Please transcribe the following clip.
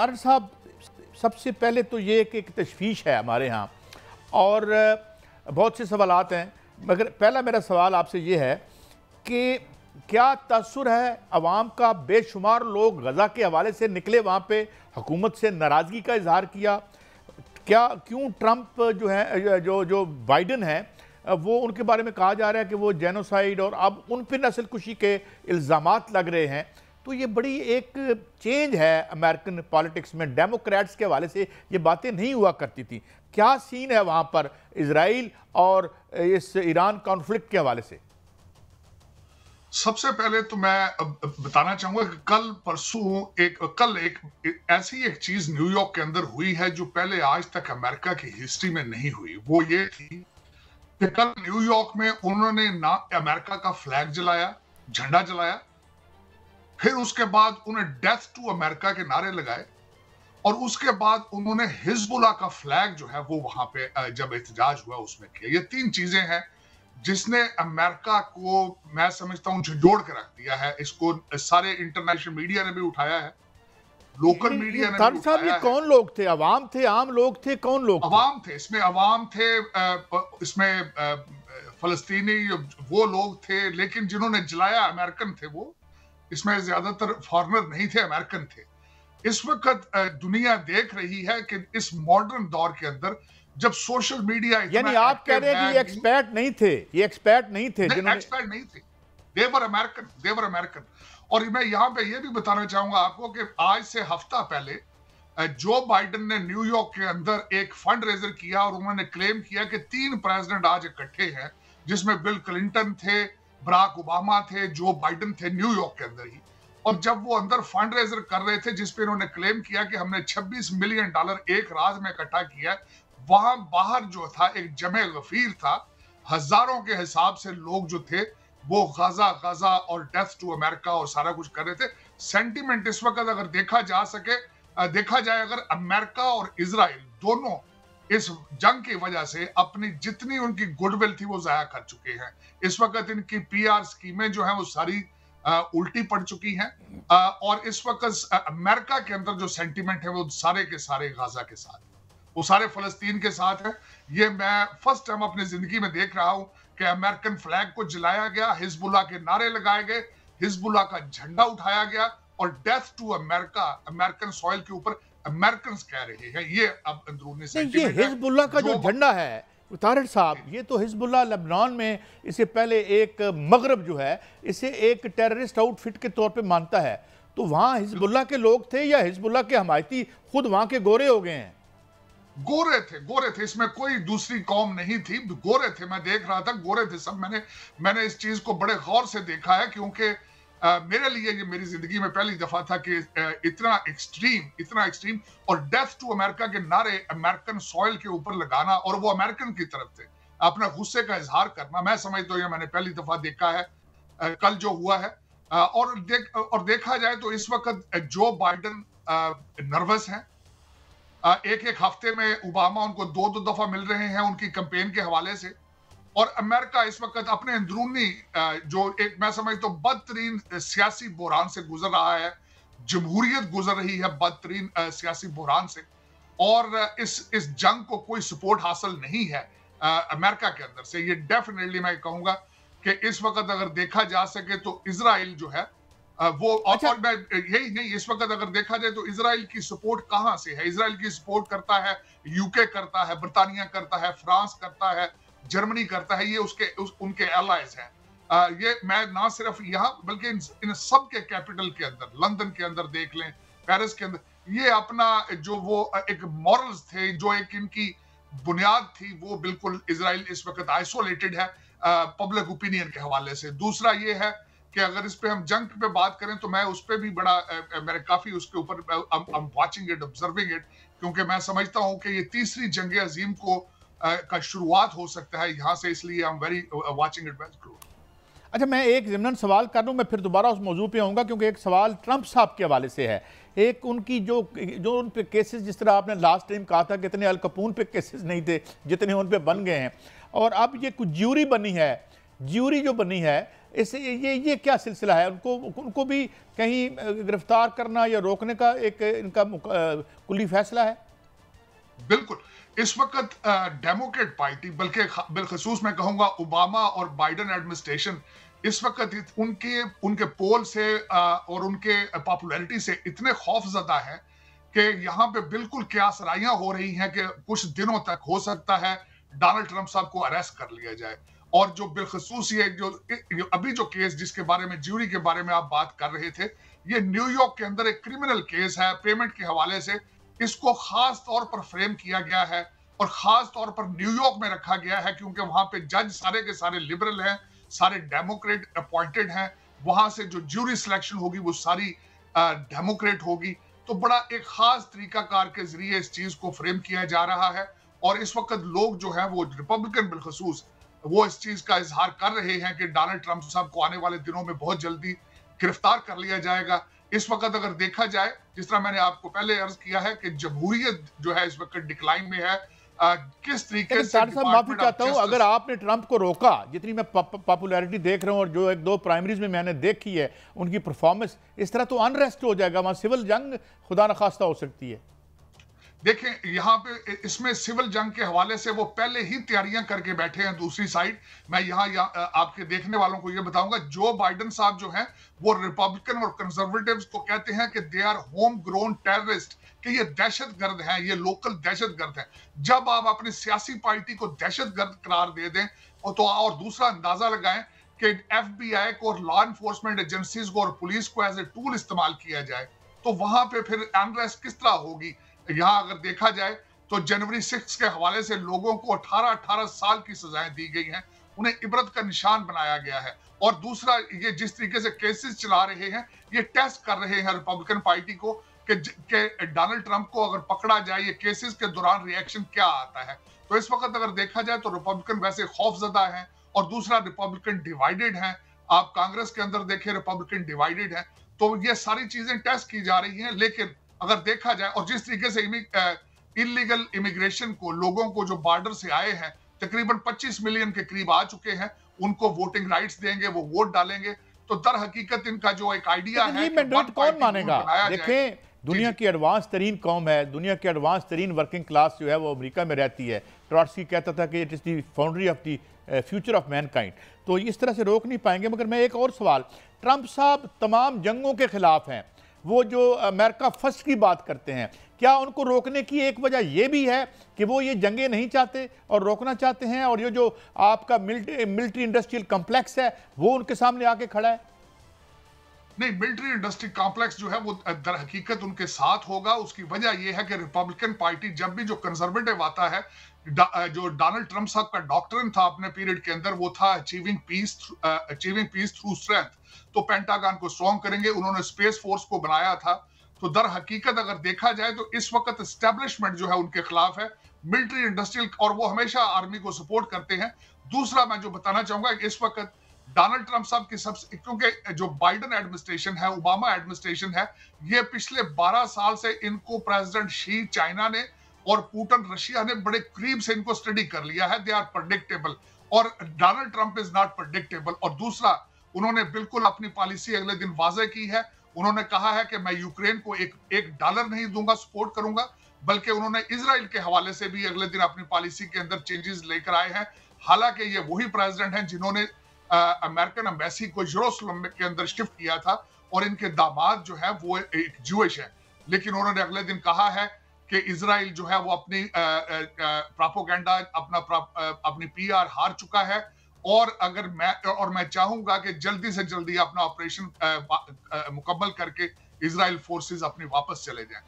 तारक साहब, सबसे पहले तो ये कि एक तशवीश है हमारे यहाँ और बहुत से सवालात हैं, मगर पहला मेरा सवाल आपसे ये है कि क्या तासुर है अवाम का? बेशुमार लोग गज़ा के हवाले से निकले, वहाँ पे हुकूमत से नाराज़गी का इजहार किया। क्या क्यों ट्रंप जो है जो बाइडन है वो उनके बारे में कहा जा रहा है कि वो जेनोसाइड और अब उन पर नस्ल कुशी के इल्ज़ामात लग रहे हैं। तो ये बड़ी एक चेंज है अमेरिकन पॉलिटिक्स में। डेमोक्रेट्स के हवाले से ये बातें नहीं हुआ करती थी। क्या सीन है वहाँ पर इजराइल और इस ईरान कॉन्फ्लिक्ट के हवाले से? सबसे पहले तो मैं बताना चाहूंगा कि कल एक ऐसी एक चीज न्यूयॉर्क के अंदर हुई है जो पहले आज तक अमेरिका की हिस्ट्री में नहीं हुई। वो ये थी कि कल न्यूयॉर्क में उन्होंने ना अमेरिका का फ्लैग जलाया, झंडा जलाया, फिर उसके बाद उन्हें डेथ टू अमेरिका के नारे लगाए और उसके बाद उन्होंने हिजबुल्लाह का फ्लैग जो है वो वहां पे जब एहतजाज हुआ उसमें किया। ये तीन चीजें हैं जिसने अमेरिका को, मैं समझता हूं, झंझोड़ के रख दिया है। इसको सारे इंटरनेशनल मीडिया ने भी उठाया है, लोकल मीडिया ने भी उठाया ये है। कौन लोग थे? अवाम थे, आम लोग थे, कौन लोग? अवाम थे, इसमें अवाम थे, इसमें फलस्तीनी वो लोग थे, लेकिन जिन्होंने जलाया अमेरिकन थे। वो इसमें ज्यादातर फॉरेनर नहीं थे, अमेरिकन थे। इस वक्त दुनिया देख रही है कि इस मॉडर्न दौर के अंदर जब सोशल मीडिया, यानी आप कह रहे हैं कि ये एक्सपर्ट नहीं थे, ये एक्सपर्ट नहीं थे, एक्सपर्ट नहीं थे, देवर अमेरिकन। और मैं यहां पे ये भी बताना चाहूंगा आपको कि आज से हफ्ता पहले जो बाइडन ने न्यूयॉर्क के अंदर एक फंड रेजर किया और उन्होंने क्लेम किया कि 3 प्रेसिडेंट आज इकट्ठे हैं, जिसमें बिल क्लिंटन थे, बराक ओबामा थे, जो बाइडन थे, न्यूयॉर्क के अंदर ही। और जब वो अंदर फंड रेजर कर रहे थे जिसपे इन्होंने क्लेम किया कि हमने $26 मिलियन एक रात में इकट्ठा किया, वहां बाहर जो था एक जमे गफीर था। हजारों के हिसाब से लोग जो थे वो गजा और डेथ टू अमेरिका और सारा कुछ कर रहे थे। सेंटिमेंट इस वक्त अगर देखा जाए, अगर अमेरिका और इजराइल दोनों इस जंग की वजह से अपनी जितनी उनकी गुडविल थी वो जाया कर चुके हैं। इस वक्त इनकी पीआर स्कीमें जो हैं वो सारी उल्टी पड़ चुकी हैं और इस वक्त अमेरिका के अंदर जो सेंटिमेंट है वो सारे के सारे गाजा के साथ, वो सारे फलस्तीन के साथ है। ये मैं फर्स्ट टाइम अपनी जिंदगी में देख रहा हूं कि अमेरिकन फ्लैग को जलाया गया, हिजबुल्लाह के नारे लगाए गए, हिजबुल्लाह का झंडा उठाया गया और death to America American soil के ऊपर अमेरिकन कह रहे हैं। ये अब अंदरूनी सेंटिमेंट है। हिजबुल्लाह का जो झंडा है तारिक साहब, ये तो हिजबुल्लाह लेबनान में इससे पहले एक मगरब जो है इसे एक टेररिस्ट आउटफिट के तौर पे मानता है। तो वहां हिजबुल्लाह के लोग थे या हिजबुल्लाह के हमायती खुद वहां के गोरे हो गए हैं? गोरे थे, इसमें कोई दूसरी कौम नहीं थी, गोरे थे। मैं देख रहा था, गोरे थे सब। मैंने इस चीज को बड़े गौर से देखा है क्योंकि मेरे लिए ये मेरी जिंदगी में पहली दफा था कि इतना एक्सट्रीम और डेथ टू अमेरिका के नारे अमेरिकन सॉइल के ऊपर लगाना और वो अमेरिकन की तरफ थे, अपना गुस्से का इजहार करना। मैं समझता हूँ ये मैंने पहली दफा देखा है कल जो हुआ है। और देखा जाए तो इस वक्त जो बाइडन नर्वस हैं। एक हफ्ते में ओबामा उनको 2 दफा मिल रहे हैं उनकी कैंपेन के हवाले से। और अमेरिका इस वक्त अपने अंदरूनी जो एक, मैं समझता हूं, बदतरीन सियासी बहरान से गुजर रहा है। जमहूरियत गुजर रही है बदतरीन सियासी बहरान से और इस जंग को कोई सपोर्ट हासिल नहीं है अमेरिका के अंदर से। ये डेफिनेटली मैं कहूंगा कि इस वक्त अगर देखा जा सके तो इजराइल जो है वो और मैं यही नहीं, इस वक्त अगर देखा जाए तो इजराइल की सपोर्ट कहां से है? इजराइल की सपोर्ट करता है यूके, करता है ब्रिटानिया, करता है फ्रांस, करता है जर्मनी, करता है। ये उनके एलाइज हैं। ये मैं ना सिर्फ यहाँ बल्कि इन सब के कैपिटल के अंदर, लंदन के अंदर देख लें, पेरिस के अंदर, ये अपना जो वो एक मॉरल्स थे, जो एक इनकी बुनियाद थी, वो बिल्कुल इजराइल इस वक्त आइसोलेटेड है पब्लिक ओपिनियन के हवाले से। दूसरा ये है कि अगर इस पे हम जंग पे बात करें तो मैं उस पे भी बड़ा मेरे काफी उसके ऊपर वाचिंग इट, ऑब्जर्विंग इट, क्योंकि मैं समझता हूं कि ये तीसरी जंग अजीम का शुरुआत हो सकता है यहाँ से, इसलिए I am very watching it very close. अच्छा, मैं एक ज़िमनन सवाल कर लूँ, मैं फिर दोबारा उस मौजू पे आऊँगा क्योंकि एक सवाल ट्रंप साहब के हवाले से है। एक उनकी जो उन पे केसेस, जिस तरह आपने लास्ट टाइम कहा था कि इतने अल कपून पे केसेस नहीं थे जितने उन पे बन गए हैं, और अब ये कुछ ज्यूरी बनी है, ज्यूरी जो बनी है इस ये क्या सिलसिला है? उनको उनको भी कहीं गिरफ्तार करना या रोकने का एक इनका कुल्ली फैसला है? बिल्कुल। इस वक्त डेमोक्रेट पार्टी, बल्कि बिलखसूस मैं कहूंगा ओबामा और बाइडेन एडमिनिस्ट्रेशन इस वक्त उनके पोल से और उनके पॉपुलैरिटी से इतने खौफजदा है कि यहाँ पे बिल्कुल क्यासराइयां हो रही हैं कि कुछ दिनों तक हो सकता है डोनाल्ड ट्रंप साहब को अरेस्ट कर लिया जाए। और जो बिलखसूस ये जो अभी जो केस जिसके बारे में, ज्यूरी के बारे में आप बात कर रहे थे, ये न्यूयॉर्क के अंदर एक क्रिमिनल केस है पेमेंट के हवाले से। इसको खास तौर पर फ्रेम किया गया है और खास तौर पर न्यूयॉर्क में रखा गया है क्योंकि वहां पे जज सारे के सारे लिबरल हैं, सारे डेमोक्रेट अपॉइंटेड हैं। वहां से जो ज्यूरी सिलेक्शन होगी वो सारी डेमोक्रेट होगी। तो बड़ा एक खास तरीकाकार के जरिए इस चीज को फ्रेम किया जा रहा है। और इस वक्त लोग जो है वो रिपब्लिकन बिलखसूस वो इस चीज का इजहार कर रहे हैं कि डोनाल्ड ट्रंप साहब को आने वाले दिनों में बहुत जल्दी गिरफ्तार कर लिया जाएगा। इस वक्त अगर देखा जाए, जिस तरह मैंने आपको पहले अर्ज किया है कि जमहूरियत जो है इस वक्त डिक्लाइन में है, किस तरीके से माफी चाहता हूं, अगर आपने ट्रंप को रोका, जितनी मैं पॉपुलैरिटी देख रहा हूं और जो एक दो प्राइमरीज में मैंने देखी है उनकी परफॉर्मेंस, इस तरह तो अनरेस्ट हो जाएगा, वहां सिविल जंग खुदा न खास्ता हो सकती है। देखें यहाँ पे इसमें सिविल जंग के हवाले से वो पहले ही तैयारियां करके बैठे हैं। दूसरी साइड मैं यहाँ आपके देखने वालों को ये बताऊंगा, जो बाइडेन साहब जो हैं वो रिपब्लिकन और कंजर्वेटिव्स को कहते हैं कि they are homegrown terrorist, कि ये दहशतगर्द हैं, ये लोकल दहशतगर्द हैं। जब आप अपनी सियासी पार्टी को दहशतगर्द करार दे दें और दूसरा अंदाजा लगाएं कि FBI को और लॉ एनफोर्समेंट एजेंसीज को और पुलिस को एज ए टूल इस्तेमाल किया जाए, तो वहां पे फिर अनरेस्ट किस तरह होगी। यहाँ अगर देखा जाए तो जनवरी 6 के हवाले से लोगों को 18-18 साल की सजाएं दी गई हैं, उन्हें इबरत का निशान बनाया गया है। और दूसरा, ये जिस तरीके से केसेस चला रहे हैं, ये टेस्ट कर रहे हैं रिपब्लिकन पार्टी को कि डोनाल्ड ट्रंप को अगर पकड़ा जाए ये केसेस के दौरान रिएक्शन क्या आता है। तो इस वक्त अगर देखा जाए तो रिपब्लिकन वैसे खौफजदा है और दूसरा रिपब्लिकन डिवाइडेड है। आप कांग्रेस के अंदर देखें रिपब्लिकन डिवाइडेड है। तो ये सारी चीजें टेस्ट की जा रही हैं। लेकिन अगर देखा जाए और जिस तरीके से इलीगल इमिग्रेशन को, लोगों को जो बॉर्डर से आए हैं तकरीबन 25 मिलियन के करीब आ चुके हैं, उनको वोटिंग राइट्स देंगे, वो वोट डालेंगे, तो दर हकीकत इनका जो एक आइडिया है कौन मानेगा। देखें, दुनिया की एडवांस तरीन कौम है, दुनिया की एडवांस तरीन वर्किंग क्लास जो है वो अमेरिका में रहती है। ट्रॉट्स्की कहता था कि it is the foundry of the future of Mankind. तो इस तरह से रोक नहीं पाएंगे। मगर मैं एक और सवाल, ट्रंप साहब तमाम जंगों के खिलाफ हैं, वो जो अमेरिका फर्स्ट की बात करते हैं, क्या उनको रोकने की एक वजह यह भी है कि वो ये जंगें नहीं चाहते और रोकना चाहते हैं, और ये जो आपका मिलिट्री इंडस्ट्रियल कॉम्प्लेक्स है वो उनके सामने आके खड़ा है? नहीं, मिलिट्री इंडस्ट्री कॉम्प्लेक्स जो है वो दर हकीकत उनके साथ होगा। उसकी वजह यह है कि रिपब्लिकन पार्टी जब भी जो कंजर्वेटिव आता है, जो डोनाल्ड ट्रंप साहब का डॉक्ट्रिन था अपने पीरियड के अंदर, वो था अचीविंग पीस थ्रू स्ट्रेंथ। तो पेंटागन को स्ट्रॉन्ग करेंगे, उन्होंने स्पेस फोर्स को बनाया था। तो दर हकीकत अगर देखा जाए तो इस वक्त एस्टेब्लिशमेंट जो है उनके खिलाफ है, मिलिट्री इंडस्ट्रियल, और वो हमेशा आर्मी को सपोर्ट करते हैं। दूसरा मैं जो बताना चाहूंगा, इस वक्त डोनाल्ड ट्रंप साहब की सबसे, क्योंकि जो बाइडेन एडमिनिस्ट्रेशन है, ओबामा एडमिनिस्ट्रेशन है, ये पिछले 12 साल से इनको प्रेसिडेंट शी चाइना ने और पुतिन रशिया ने बड़े करीब से इनको स्टडी कर लिया है। दे आर प्रेडिक्टेबल और Donald Trump is not predictable. और दूसरा, उन्होंने बिल्कुल अपनी पॉलिसी अगले दिन वाज़ेह की है। उन्होंने कहा है कि मैं यूक्रेन को एक डॉलर नहीं दूंगा, सपोर्ट करूंगा, बल्कि उन्होंने इजराइल के हवाले से भी अगले दिन अपनी पॉलिसी के अंदर चेंजेस लेकर आए हैं। हालांकि ये वही प्रेसिडेंट हैं जिन्होंने अमेरिकन एम्बेसी को यरूशलेम के अंदर शिफ्ट किया था, और इनके दामाद जो है वो एक ज्यूइश है। लेकिन उन्होंने अगले दिन कहा है कि इजराइल जो है वो अपनी प्रोपेगेंडा, अपनी PR हार चुका है, और मैं चाहूंगा कि जल्दी से जल्दी अपना ऑपरेशन मुकम्मल करके इजराइल फोर्सेस अपनी वापस चले जाएं।